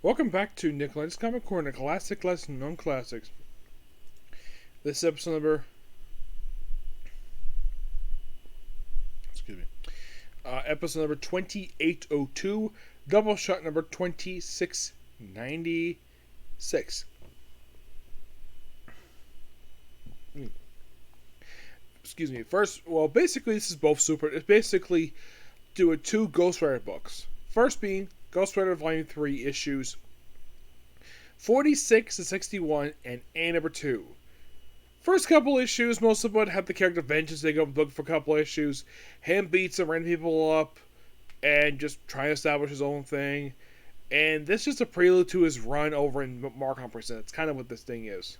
Welcome back to Lenz Comic Corner, classic lesson on classics. This is episode number. Excuse me. Episode number 2802, Doubleshot number 2696. Excuse me. First, well, basically, this is both super. It's basically doing two Ghost Rider books. First being Ghost Rider Volume 3 issues 46 to 61 and A number 2. First couple issues, most of it have the character Vengeance. They go book for a couple issues. Him beats some random people up and just try to establish his own thing. And this is just a prelude to his run over in Markham Presents. That's kind of what this thing is.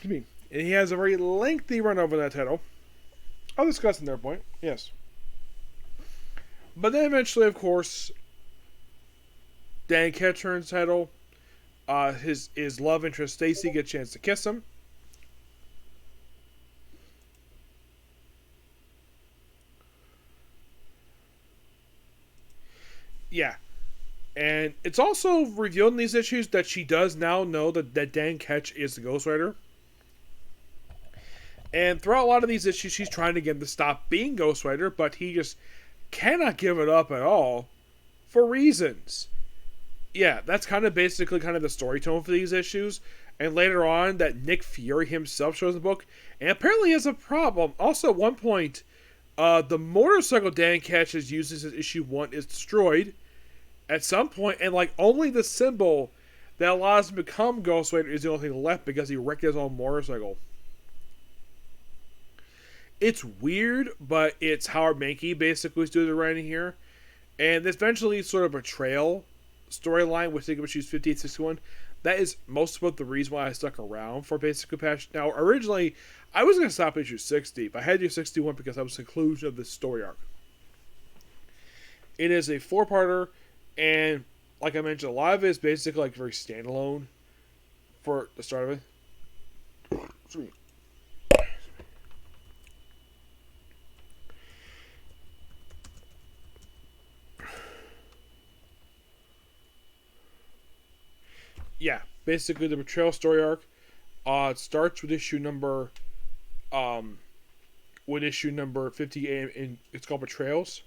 And he has a very lengthy run over that title. I'll discuss in their point, yes. But then eventually, of course, Dan Ketch turns title. His love interest Stacy gets a chance to kiss him. Yeah. And it's also revealed in these issues that she does now know that Dan Ketch is the Ghost Rider. And throughout a lot of these issues, she's trying to get him to stop being Ghost Rider, but he just cannot give it up at all for reasons. Yeah, that's basically the story tone for these issues. And later on, that Nick Fury himself shows in the book, and apparently has a problem. Also, at one point, the motorcycle Dan Ketch is using since issue 1 is destroyed at some point, and only the symbol that allows him to become Ghost Rider is the only thing left because he wrecked his own motorcycle. It's weird, but it's Howard Mankey basically who's doing the writing here. And this eventually sort of betrayal storyline with issues 58 61. That is most of the reason why I stuck around for basically Patch. Now, originally, I was going to stop issue 60, but I had to do 61 because that was the conclusion of this story arc. It is a 4-parter, and like I mentioned, a lot of it is basically very standalone for the start of it. Yeah, basically the betrayal story arc. It starts with issue number 58, and it's called Betrayals.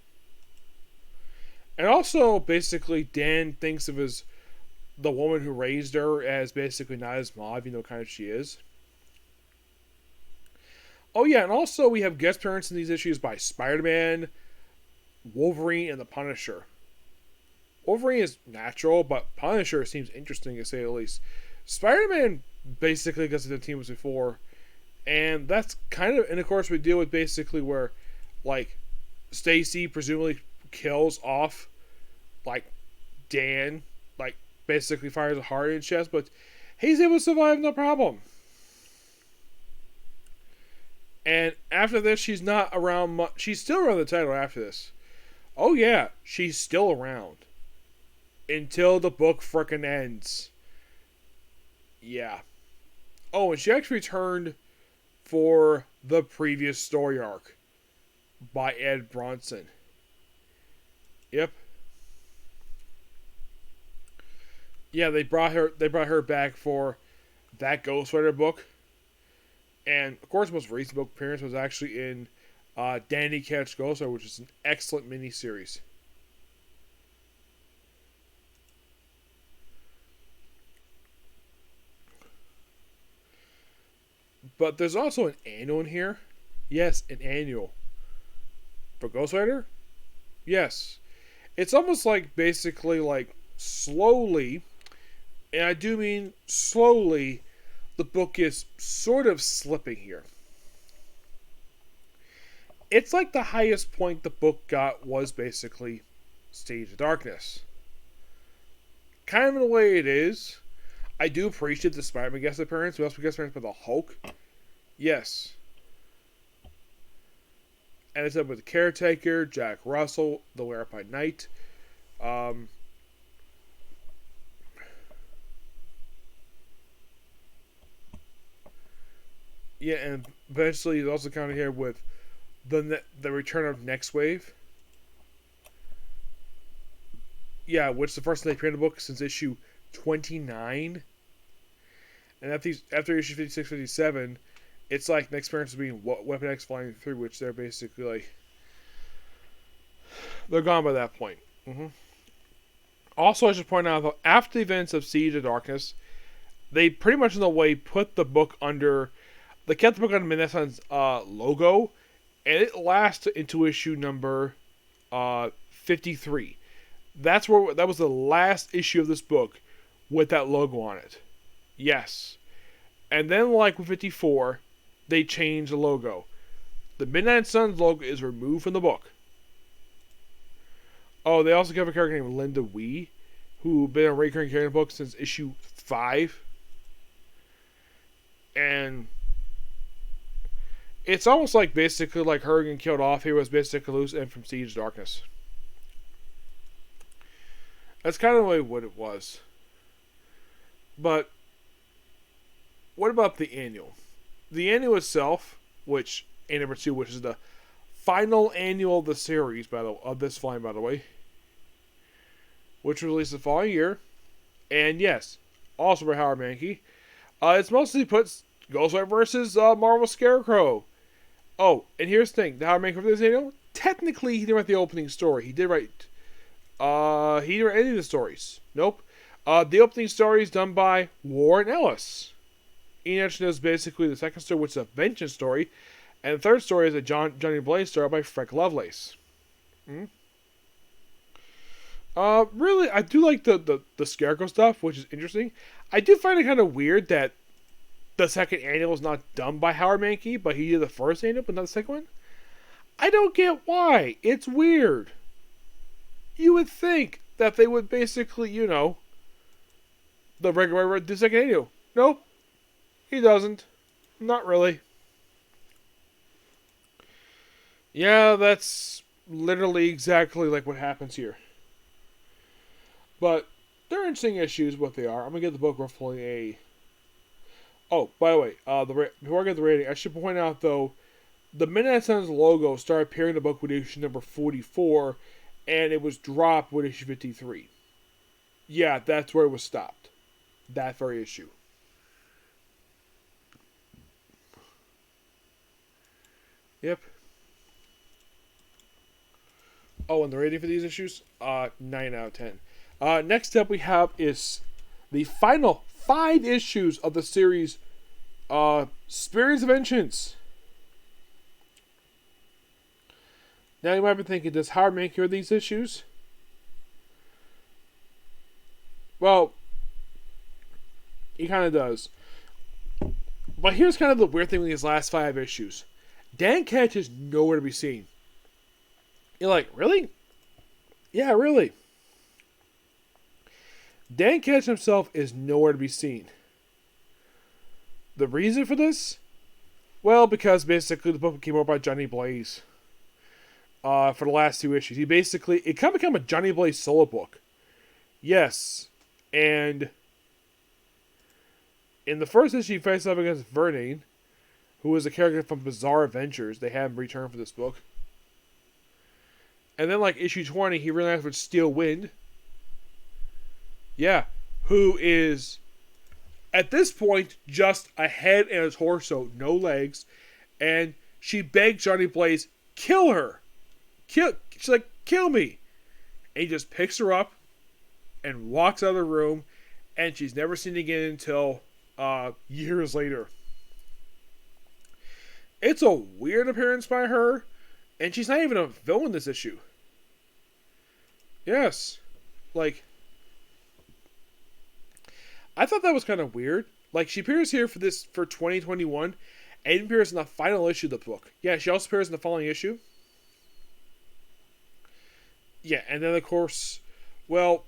And also, basically, Dan thinks of the woman who raised her as basically not his mom, even though kind of she is. Oh yeah, and also we have guest appearances in these issues by Spider-Man, Wolverine, and the Punisher. Wolverine is natural, but Punisher seems interesting to say the least. Spider-Man basically because the team was before, and that's and of course we deal with basically where, Stacy presumably kills off, Dan, basically fires a heart in his chest, but he's able to survive no problem. And after this, she's not around much. She's still around the title after this. Oh yeah, she's still around. Until the book frickin' ends. Yeah. Oh, and she actually returned for the previous story arc by Ed Bronson. Yep. Yeah, they brought her back for that Ghost Rider book. And of course, the most recent book appearance was actually in Danny Ketch Ghost Rider, which is an excellent miniseries. But there's also an annual in here. Yes, an annual. For Ghost Rider? Yes. It's almost basically slowly, and I do mean slowly, the book is sort of slipping here. It's the highest point the book got was basically Stage of Darkness. Kind of in the way it is. I do appreciate the Spider-Man guest appearance. We also guest appearance by the Hulk. Yes. And it's up with the Caretaker, Jack Russell, The Wearer by Night. Yeah, and eventually it's also kind of here with the return of Next Wave. Yeah, which is the first time they appeared in the book since issue 29. And after issue 56, 57, it's like next appearance will be Weapon X Volume 3, which they're basically like, they're gone by that point. Also, I should point out, though, after the events of Siege of Darkness, they pretty much in a way put the book under, they kept the book under Midnight Sun's logo, and it lasts into issue number 53. That was the last issue of this book with that logo on it. Yes. And then, like with 54, they changed the logo. The Midnight Suns logo is removed from the book. Oh, they also have a character named Linda Wee, who been a recurring character in the book since issue 5. And it's almost like basically like her getting killed off here was basically loose and from Siege of Darkness. That's kind of what it was. But what about the annual? The annual itself, which A number 2, which is the final annual of the series, of this line, by the way, which was released the following year, and yes, also by Howard Mankey. It's mostly puts Ghostwriter versus Marvel Scarecrow. Oh, and here's the thing: the Howard Mankey for this annual, technically he didn't write the opening story. He didn't write any of the stories. Nope. The opening story is done by Warren Ellis. Ian Anderson is basically the second story, which is a Vengeance story, and the third story is a Johnny Blaze story by Frank Lovelace. Really, I do like the Scarecrow stuff, which is interesting. I do find it kind of weird that the second annual is not done by Howard Mankey, but he did the first annual, but not the second one. I don't get why. It's weird. You would think that they would basically, the regular the second annual. Nope. He doesn't. Not really. Yeah, that's literally exactly like what happens here. But they're interesting issues, what they are. I'm going to give the book roughly a... Oh, by the way, before I get the rating, I should point out, though, the Midnight Suns logo started appearing in the book with issue number 44, and it was dropped with issue 53. Yeah, that's where it was stopped. That very issue. Yep. Oh, and the rating for these issues? 9 out of 10. Next up we have is the final 5 issues of the series, Spirits of Vengeance. Now you might be thinking, does Howard Mankey read these issues? Well, he kind of does. But here's kind of the weird thing with these last 5 issues. Dan Ketch is nowhere to be seen. You're like, really? Yeah, really. Dan Ketch himself is nowhere to be seen. The reason for this? Well, because basically the book came over by Johnny Blaze. For the last 2 issues. It kind of became a Johnny Blaze solo book. Yes. And in the first issue, he faced up against Vernane, who was a character from Bizarre Adventures. They had him return for this book. And then, like, issue 20, he realized with Steel Wind. Yeah. Who is, at this point, just a head and a torso, no legs. And she begged Johnny Blaze, kill her. She's like, kill me. And he just picks her up and walks out of the room. And she's never seen again until years later. It's a weird appearance by her. And she's not even a villain in this issue. Yes. Like, I thought that was kind of weird. Like, she appears here for 2021, and appears in the final issue of the book. Yeah, she also appears in the following issue. Yeah, and then, of course, well,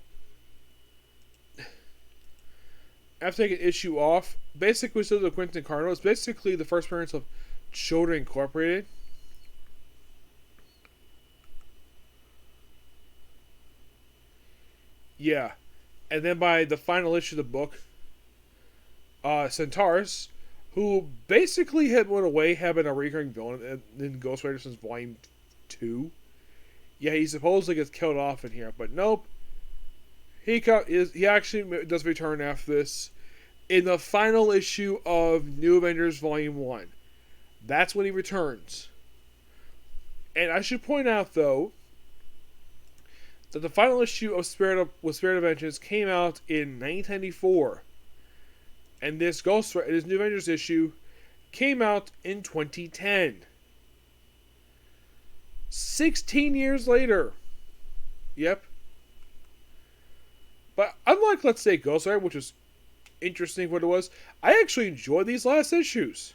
after taking issue off, basically, so the Quentin Cardinal is basically the first appearance of Shoulder Incorporated. Yeah. And then by the final issue of the book, Centaurus, who basically had went away, had been a recurring villain in Ghost Rider since Volume 2. Yeah, he supposedly gets killed off in here, but nope. he actually does return after this in the final issue of New Avengers Volume 1. That's when he returns. And I should point out, though, that the final issue of Spirit of Vengeance came out in 1994. And this New Avengers issue came out in 2010. 16 years later. Yep. But unlike, let's say, Ghost Rider, which was interesting what it was, I actually enjoyed these last issues.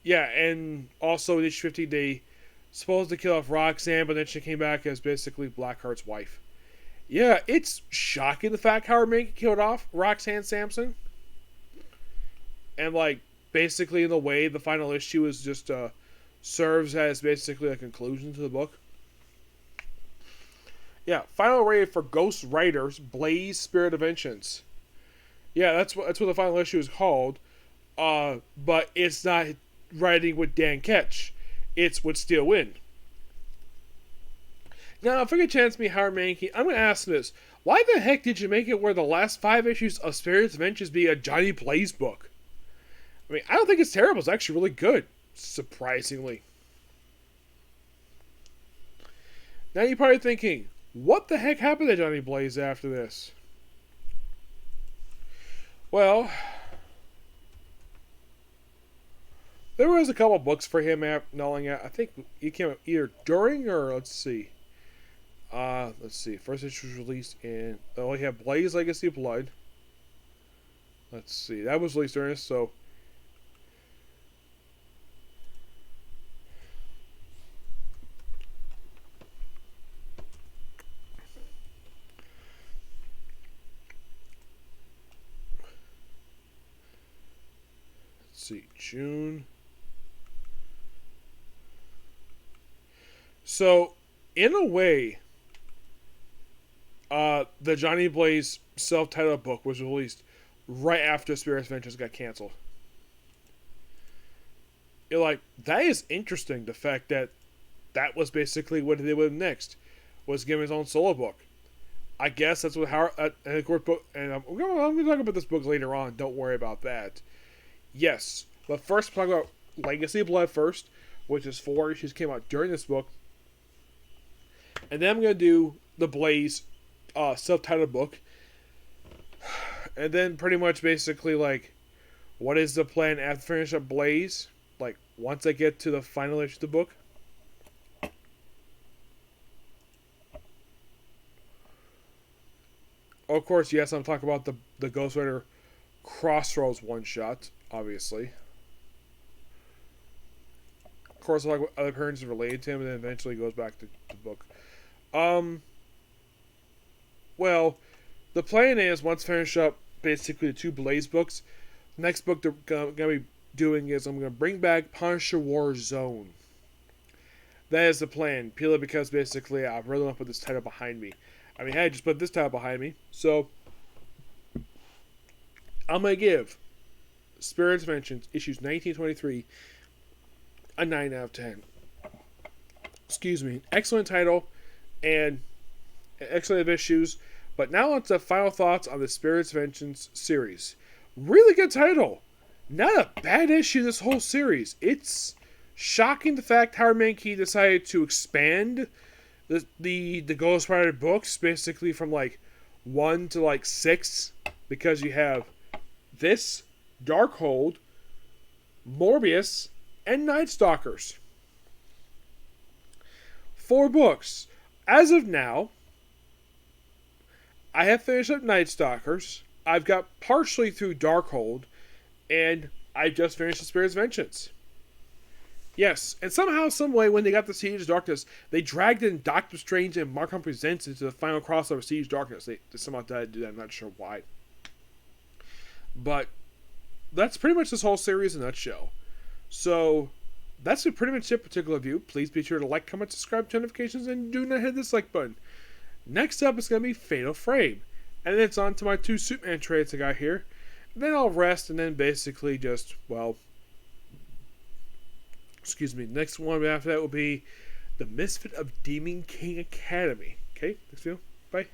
Yeah, and also in issue 50, they supposed to kill off Roxanne, but then she came back as basically Blackheart's wife. Yeah, it's shocking the fact how Mank killed off Roxanne Sampson. And, like, basically in the way the final issue is just, serves as basically a conclusion to the book. Yeah, final raid for Ghost Riders, Blaze Spirit of Vengeance. Yeah, that's what the final issue is called. But it's not writing with Dan Ketch. It's with Steel Wind. Now, if I get a chance to meet Howard Mankey, I'm going to ask this. Why the heck did you make it where the last 5 issues of Spirits of Vengeance be a Johnny Blaze book? I mean, I don't think it's terrible. It's actually really good. Surprisingly. Now you're probably thinking, what the heck happened to Johnny Blaze after this? Well, there was a couple books for him nulling out. I think he came out either during or let's see. First issue was released in. Oh, we have Blaze Legacy of Blood. Let's see. That was released during this, so. Let's see. June. So, in a way, the Johnny Blaze self-titled book was released right after Spirits of Vengeance got canceled. That is interesting, the fact that was basically what they did with him next, was give him his own solo book. I guess that's what Howard, and I'm going to talk about this book later on, don't worry about that. Yes, but first we'll talk about Legacy of Blood first, which is 4 issues came out during this book. And then I'm going to do the Blaze self-titled book. And then pretty much basically, what is the plan after finish up Blaze? Once I get to the final issue of the book. Of course, yes, I'm talking about the Ghost Rider Crossroads one-shot, obviously. Of course, I'll talk about other appearances related to him, and then eventually goes back to the book. Well, the plan is, once finish up basically the 2 Blaze books, the next book they're going to be doing is I'm going to bring back Punisher War Zone. That is the plan, purely because basically I really want to put this title behind me. I mean, hey, just put this title behind me. So, I'm going to give Spirits of Vengeance, issues 1923, a 9 out of 10. Excuse me. Excellent title, and excellent issues. But now on to final thoughts on the Spirits of Vengeance series. Really good title. Not a bad issue this whole series. It's shocking the fact Howard Mankey decided to expand the Ghost Rider books basically from 1 to 6, because you have this, Darkhold, Morbius, and Night Stalkers. 4 books. As of now, I have finished up Night Stalkers. I've got partially through Darkhold, and I just finished the Spirits of Vengeance. Yes, and somehow, some way, when they got the Siege of Darkness, they dragged in Doctor Strange and Mark Hunt Presents into the final crossover Siege of Darkness. They somehow decided to do that. I'm not sure why. But that's pretty much this whole series in a nutshell. So, that's pretty much it, particular review. Please be sure to like, comment, subscribe, turn notifications, and do not hit the dislike button. Next up is going to be Fatal Frame. And then it's on to my 2 Superman trades I got here. And then I'll rest and then basically just, Excuse me. Next one after that will be The Misfit of Demon King Academy. Okay, next video. Bye.